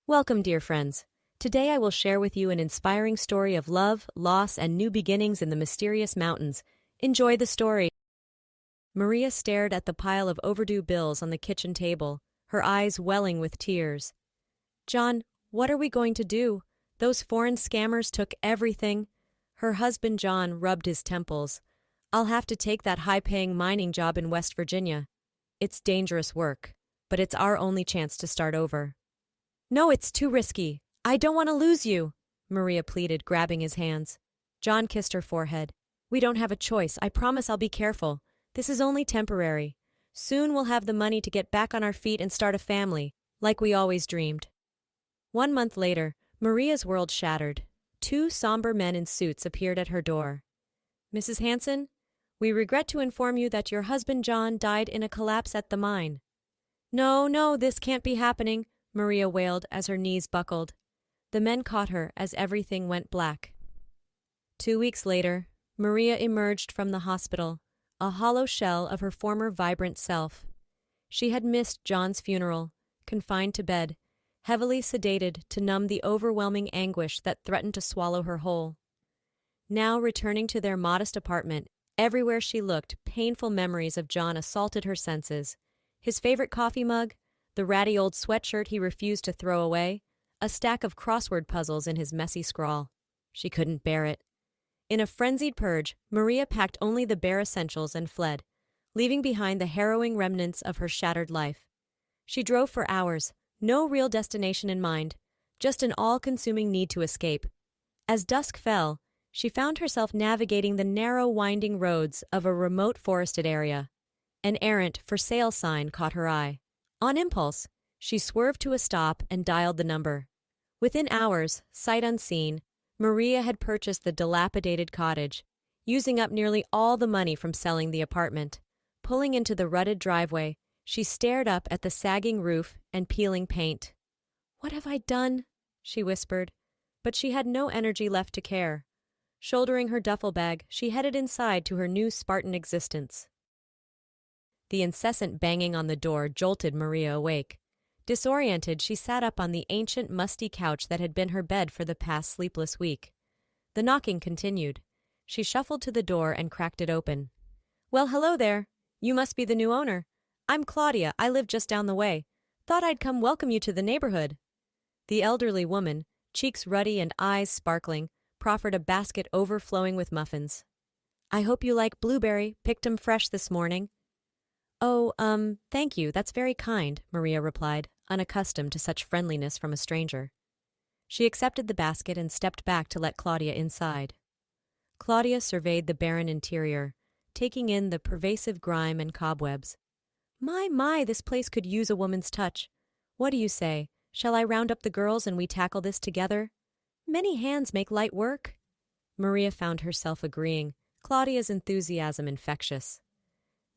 Welcome, dear friends. Today I will share with you an inspiring story of love, loss, and new beginnings in the mysterious mountains. Enjoy the story. Maria stared at the pile of overdue bills on the kitchen table, her eyes welling with tears. John, what are we going to do? Those foreign scammers took everything. Her husband John rubbed his temples. I'll have to take that high-paying mining job in West Virginia. It's dangerous work, but it's our only chance to start over. No, it's too risky. I don't want to lose you, Maria pleaded, grabbing his hands. John kissed her forehead. We don't have a choice. I promise I'll be careful. This is only temporary. Soon we'll have the money to get back on our feet and start a family, like we always dreamed. 1 month later, Maria's world shattered. Two somber men in suits appeared at her door. Mrs. Hanson, we regret to inform you that your husband John died in a collapse at the mine. No, this can't be happening, Maria wailed as her knees buckled. The men caught her as everything went black. 2 weeks later, Maria emerged from the hospital, a hollow shell of her former vibrant self. She had missed John's funeral, confined to bed, heavily sedated to numb the overwhelming anguish that threatened to swallow her whole. Now returning to their modest apartment, everywhere she looked, painful memories of John assaulted her senses. His favorite coffee mug, the ratty old sweatshirt he refused to throw away, a stack of crossword puzzles in his messy scrawl. She couldn't bear it. In a frenzied purge, Maria packed only the bare essentials and fled, leaving behind the harrowing remnants of her shattered life. She drove for hours, no real destination in mind, just an all-consuming need to escape. As dusk fell, she found herself navigating the narrow, winding roads of a remote forested area. An errant for sale sign caught her eye. On impulse, she swerved to a stop and dialed the number. Within hours, sight unseen, Maria had purchased the dilapidated cottage, using up nearly all the money from selling the apartment. Pulling into the rutted driveway, she stared up at the sagging roof and peeling paint. "What have I done?" she whispered, but she had no energy left to care. Shouldering her duffel bag, she headed inside to her new Spartan existence. The incessant banging on the door jolted Maria awake. Disoriented, she sat up on the ancient, musty couch that had been her bed for the past sleepless week. The knocking continued. She shuffled to the door and cracked it open. "Well, hello there. You must be the new owner. I'm Claudia. I live just down the way. Thought I'd come welcome you to the neighborhood." The elderly woman, cheeks ruddy and eyes sparkling, proffered a basket overflowing with muffins. "I hope you like blueberry. Picked 'em fresh this morning." "Oh, thank you. That's very kind," Maria replied, unaccustomed to such friendliness from a stranger. She accepted the basket and stepped back to let Claudia inside. Claudia surveyed the barren interior, taking in the pervasive grime and cobwebs. My, this place could use a woman's touch. What do you say? Shall I round up the girls and we tackle this together? Many hands make light work." Maria found herself agreeing, Claudia's enthusiasm infectious.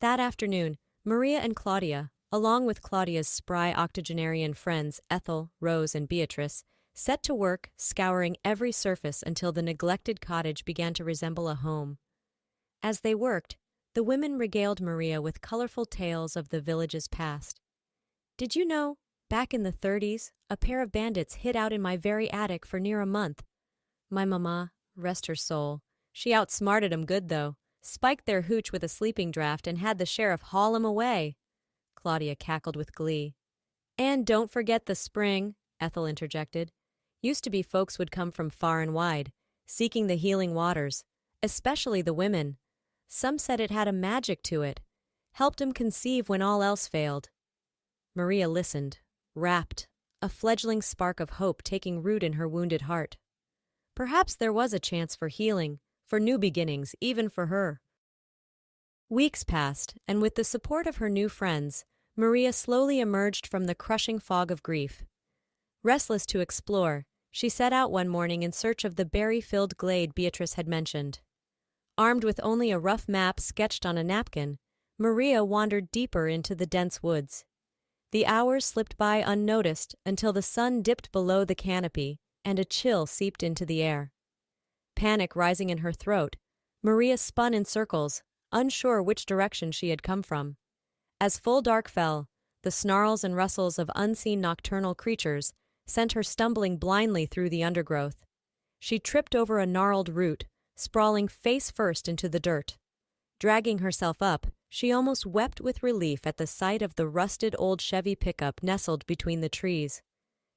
That afternoon, Maria and Claudia, along with Claudia's spry octogenarian friends Ethel, Rose, and Beatrice, set to work scouring every surface until the neglected cottage began to resemble a home. As they worked, the women regaled Maria with colorful tales of the village's past. "Did you know, back in the 30s, a pair of bandits hid out in my very attic for near a month? My mama, rest her soul, she outsmarted 'em good though. Spiked their hooch with a sleeping draught and had the sheriff haul 'em away." Claudia cackled with glee. "And don't forget the spring," Ethel interjected. "Used to be folks would come from far and wide, seeking the healing waters, especially the women. Some said it had a magic to it, helped 'em conceive when all else failed." Maria listened, rapt, a fledgling spark of hope taking root in her wounded heart. Perhaps there was a chance for healing, for new beginnings, even for her. Weeks passed, and with the support of her new friends, Maria slowly emerged from the crushing fog of grief. Restless to explore, she set out one morning in search of the berry-filled glade Beatrice had mentioned. Armed with only a rough map sketched on a napkin, Maria wandered deeper into the dense woods. The hours slipped by unnoticed until the sun dipped below the canopy and a chill seeped into the air. Panic rising in her throat, Maria spun in circles, unsure which direction she had come from. As full dark fell, the snarls and rustles of unseen nocturnal creatures sent her stumbling blindly through the undergrowth. She tripped over a gnarled root, sprawling face first into the dirt. Dragging herself up, she almost wept with relief at the sight of the rusted old Chevy pickup nestled between the trees.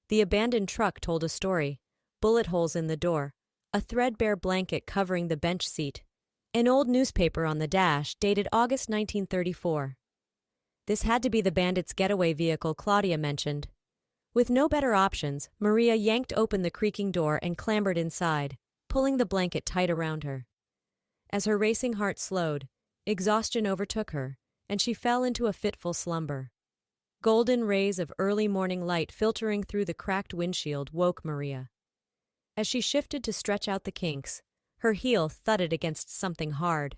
The abandoned truck told a story: bullet holes in the door, a threadbare blanket covering the bench seat, an old newspaper on the dash dated August 1934. This had to be the bandits' getaway vehicle Claudia mentioned. With no better options, Maria yanked open the creaking door and clambered inside, pulling the blanket tight around her. As her racing heart slowed, exhaustion overtook her, and she fell into a fitful slumber. Golden rays of early morning light filtering through the cracked windshield woke Maria. As she shifted to stretch out the kinks, her heel thudded against something hard.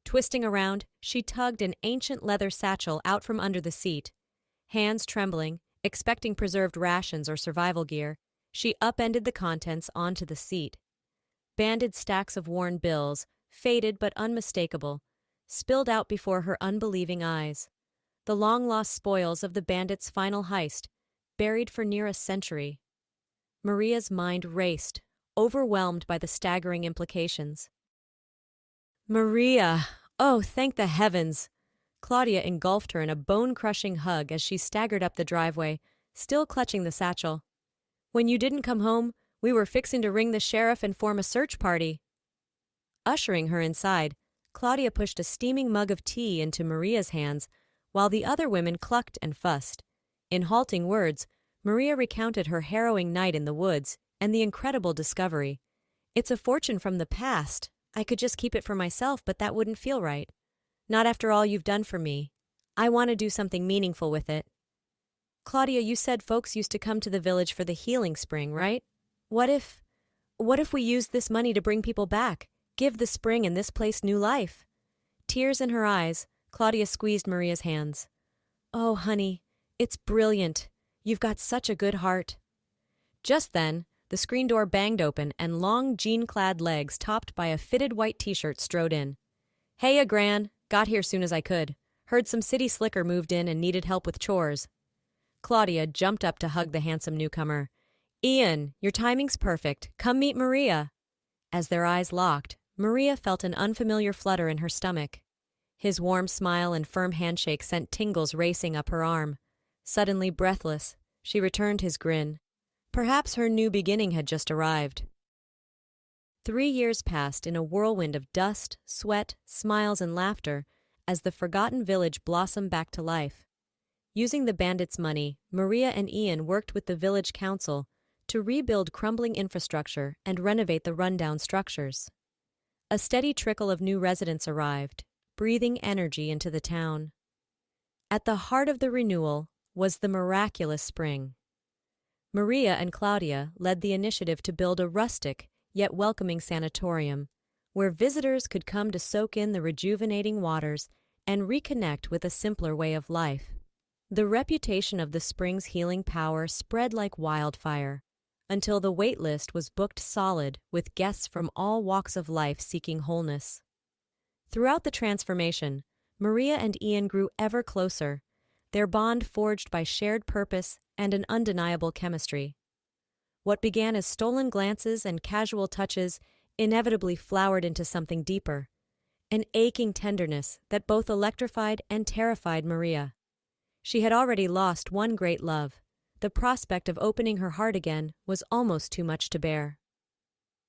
Twisting around, she tugged an ancient leather satchel out from under the seat. Hands trembling, expecting preserved rations or survival gear, she upended the contents onto the seat. Banded stacks of worn bills, faded but unmistakable, spilled out before her unbelieving eyes. The long-lost spoils of the bandits' final heist, buried for near a century. Maria's mind raced, overwhelmed by the staggering implications. Maria! Oh, thank the heavens! Claudia engulfed her in a bone-crushing hug as she staggered up the driveway, still clutching the satchel. When you didn't come home, we were fixing to ring the sheriff and form a search party. Ushering her inside, Claudia pushed a steaming mug of tea into Maria's hands, while the other women clucked and fussed. In halting words, Maria recounted her harrowing night in the woods and the incredible discovery. It's a fortune from the past. I could just keep it for myself, but that wouldn't feel right. Not after all you've done for me. I want to do something meaningful with it. Claudia, you said folks used to come to the village for the healing spring, right? What if we used this money to bring people back, give the spring and this place new life? Tears in her eyes, Claudia squeezed Maria's hands. Oh, honey, it's brilliant. You've got such a good heart. Just then, the screen door banged open and long jean-clad legs topped by a fitted white t-shirt strode in. Heya, Gran. Got here soon as I could. Heard some city slicker moved in and needed help with chores. Claudia jumped up to hug the handsome newcomer. Ian, your timing's perfect. Come meet Maria. As their eyes locked, Maria felt an unfamiliar flutter in her stomach. His warm smile and firm handshake sent tingles racing up her arm. Suddenly breathless, she returned his grin. Perhaps her new beginning had just arrived. 3 years passed in a whirlwind of dust, sweat, smiles, and laughter as the forgotten village blossomed back to life. Using the bandits' money, Maria and Ian worked with the village council to rebuild crumbling infrastructure and renovate the rundown structures. A steady trickle of new residents arrived, breathing energy into the town. At the heart of the renewal was the miraculous spring. Maria and Claudia led the initiative to build a rustic, yet welcoming sanatorium, where visitors could come to soak in the rejuvenating waters and reconnect with a simpler way of life. The reputation of the spring's healing power spread like wildfire, until the wait list was booked solid with guests from all walks of life seeking wholeness. Throughout the transformation, Maria and Ian grew ever closer, their bond forged by shared purpose and an undeniable chemistry. What began as stolen glances and casual touches inevitably flowered into something deeper, an aching tenderness that both electrified and terrified Maria. She had already lost one great love. The prospect of opening her heart again was almost too much to bear.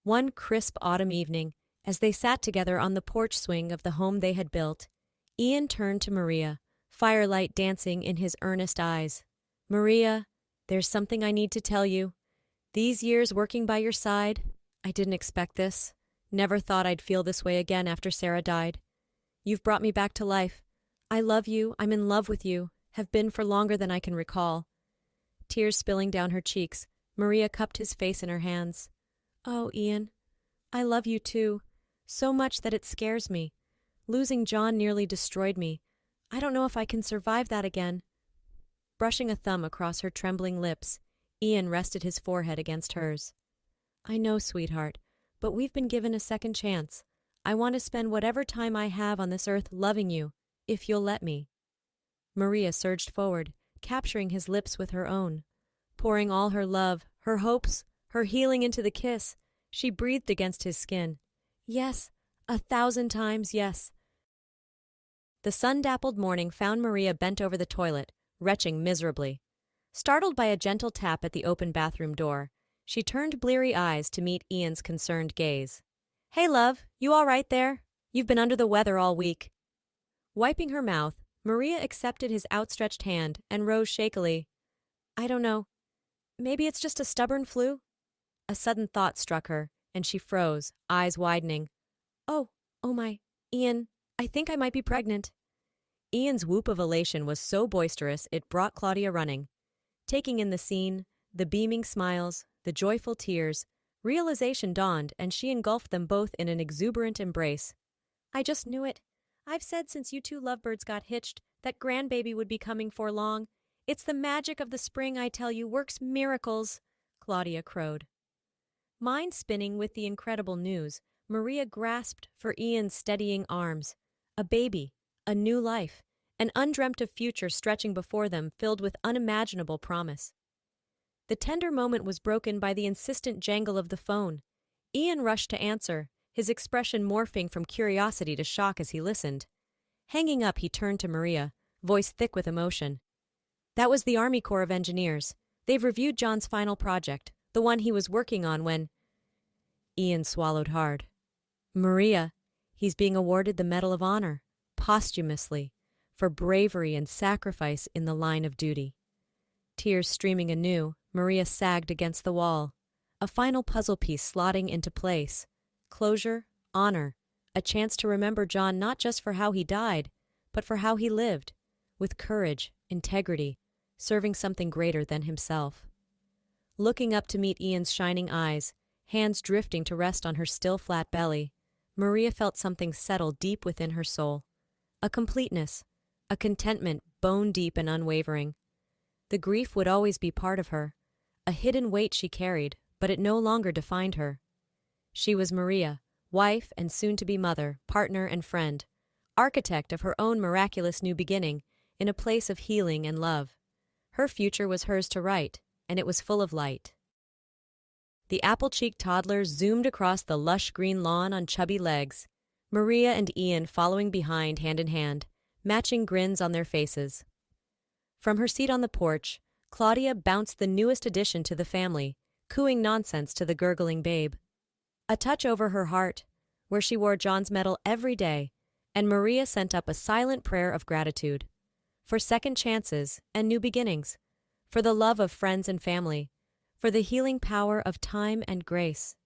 One crisp autumn evening, as they sat together on the porch swing of the home they had built, Ian turned to Maria, firelight dancing in his earnest eyes. Maria, there's something I need to tell you. These years working by your side, I didn't expect this. Never thought I'd feel this way again after Sarah died. You've brought me back to life. I love you, I'm in love with you, have been for longer than I can recall. Tears spilling down her cheeks, Maria cupped his face in her hands. Oh, Ian, I love you too, so much that it scares me. Losing John nearly destroyed me. I don't know if I can survive that again. Brushing a thumb across her trembling lips, Ian rested his forehead against hers. I know, sweetheart, but we've been given a second chance. I want to spend whatever time I have on this earth loving you, if you'll let me. Maria surged forward, capturing his lips with her own. pouring all her love, her hopes, her healing into the kiss. She breathed against his skin. Yes, 1,000 times yes. The sun-dappled morning found Maria bent over the toilet, retching miserably. Startled by a gentle tap at the open bathroom door, she turned bleary eyes to meet Ian's concerned gaze. "Hey, love, you all right there? You've been under the weather all week." Wiping her mouth, Maria accepted his outstretched hand and rose shakily. "I don't know. Maybe it's just a stubborn flu?" A sudden thought struck her, and she froze, eyes widening. Oh my, Ian, I think I might be pregnant." Ian's whoop of elation was so boisterous it brought Claudia running. Taking in the scene, the beaming smiles, the joyful tears, realization dawned and she engulfed them both in an exuberant embrace. "I just knew it. I've said since you two lovebirds got hitched that grandbaby would be coming for long. It's the magic of the spring, I tell you, works miracles," Claudia crowed. Mind spinning with the incredible news, Maria grasped for Ian's steadying arms. A baby, a new life, an undreamt-of future stretching before them filled with unimaginable promise. The tender moment was broken by the insistent jangle of the phone. Ian rushed to answer, his expression morphing from curiosity to shock as he listened. Hanging up, he turned to Maria, voice thick with emotion. "That was the Army Corps of Engineers. They've reviewed John's final project, the one he was working on when—" Ian swallowed hard. "Maria, he's being awarded the Medal of Honor, posthumously, for bravery and sacrifice in the line of duty." Tears streaming anew, Maria sagged against the wall, a final puzzle piece slotting into place. Closure, honor, a chance to remember John not just for how he died, but for how he lived, with courage, integrity, serving something greater than himself. Looking up to meet Ian's shining eyes, hands drifting to rest on her still flat belly, Maria felt something settle deep within her soul. A completeness, a contentment bone-deep and unwavering. The grief would always be part of her, a hidden weight she carried, but it no longer defined her. She was Maria, wife and soon-to-be mother, partner and friend, architect of her own miraculous new beginning, in a place of healing and love. Her future was hers to write, and it was full of light. The apple-cheeked toddler zoomed across the lush green lawn on chubby legs, Maria and Ian following behind hand in hand, matching grins on their faces. From her seat on the porch, Claudia bounced the newest addition to the family, cooing nonsense to the gurgling babe. A touch over her heart, where she wore John's medal every day, and Maria sent up a silent prayer of gratitude. For second chances and new beginnings, for the love of friends and family, for the healing power of time and grace.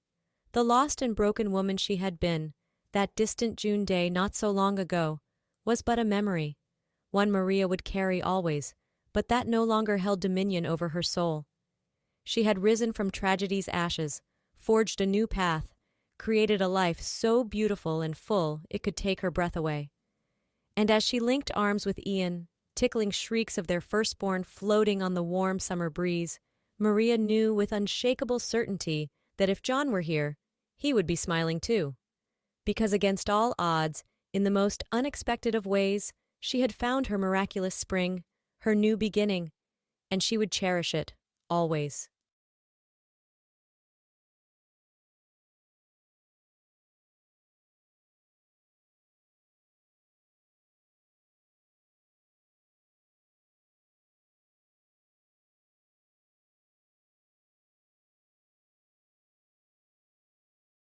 The lost and broken woman she had been, that distant June day not so long ago, was but a memory, one Maria would carry always, but that no longer held dominion over her soul. She had risen from tragedy's ashes, forged a new path, created a life so beautiful and full it could take her breath away. And as she linked arms with Ian, tickling shrieks of their firstborn floating on the warm summer breeze, Maria knew with unshakable certainty that if John were here, he would be smiling too. Because against all odds, in the most unexpected of ways, she had found her miraculous spring, her new beginning, and she would cherish it, always.